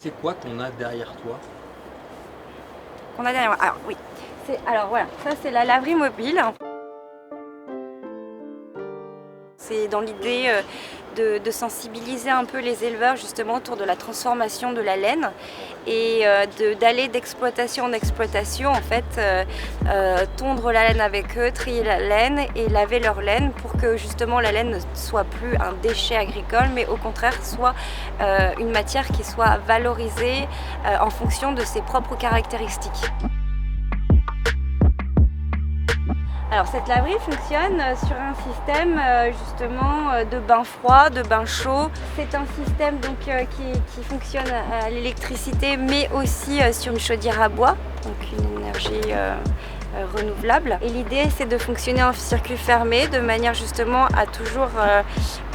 C'est quoi qu'on a derrière toi? Qu'on a derrière moi. Alors oui, alors voilà, ça c'est la laverie mobile. C'est dans l'idée de sensibiliser un peu les éleveurs justement autour de la transformation de la laine et d'aller d'exploitation en exploitation en fait, tondre la laine avec eux, trier la laine et laver leur laine pour que justement la laine ne soit plus un déchet agricole mais au contraire soit une matière qui soit valorisée en fonction de ses propres caractéristiques. Alors cette laverie fonctionne sur un système justement de bain froid, de bain chaud. C'est un système donc qui fonctionne à l'électricité mais aussi sur une chaudière à bois, donc une énergie renouvelable. Et l'idée c'est de fonctionner en circuit fermé de manière justement à toujours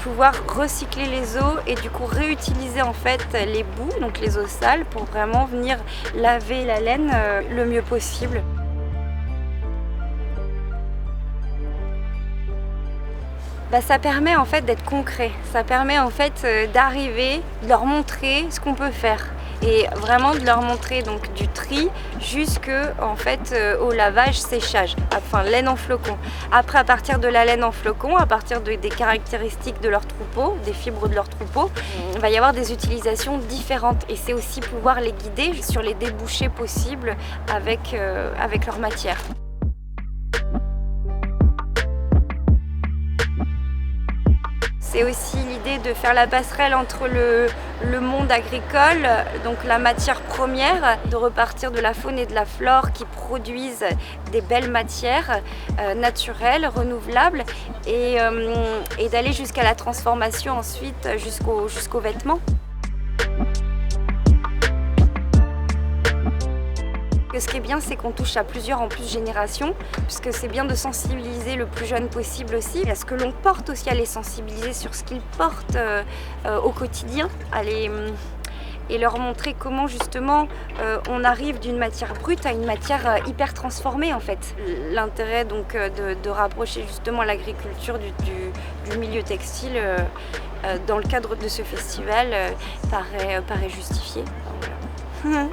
pouvoir recycler les eaux et du coup réutiliser en fait les boues, donc les eaux sales, pour vraiment venir laver la laine le mieux possible. Ça permet en fait d'être concret, ça permet en fait d'arriver, de leur montrer ce qu'on peut faire et vraiment de leur montrer donc du tri jusque en fait au lavage, séchage, enfin laine en flocons. Après, à partir de la laine en flocons, à partir des caractéristiques de leur troupeau, des fibres de leur troupeau, il va y avoir des utilisations différentes et c'est aussi pouvoir les guider sur les débouchés possibles avec leur matière. C'est aussi l'idée de faire la passerelle entre le monde agricole, donc la matière première, de repartir de la faune et de la flore qui produisent des belles matières naturelles, renouvelables, et d'aller jusqu'à la transformation ensuite jusqu'aux vêtements. Ce qui est bien, c'est qu'on touche à plusieurs générations, puisque c'est bien de sensibiliser le plus jeune possible aussi, à ce que l'on porte aussi, à les sensibiliser sur ce qu'ils portent au quotidien, et leur montrer comment justement on arrive d'une matière brute à une matière hyper transformée en fait. L'intérêt donc de rapprocher justement l'agriculture du milieu textile dans le cadre de ce festival paraît justifié. Voilà.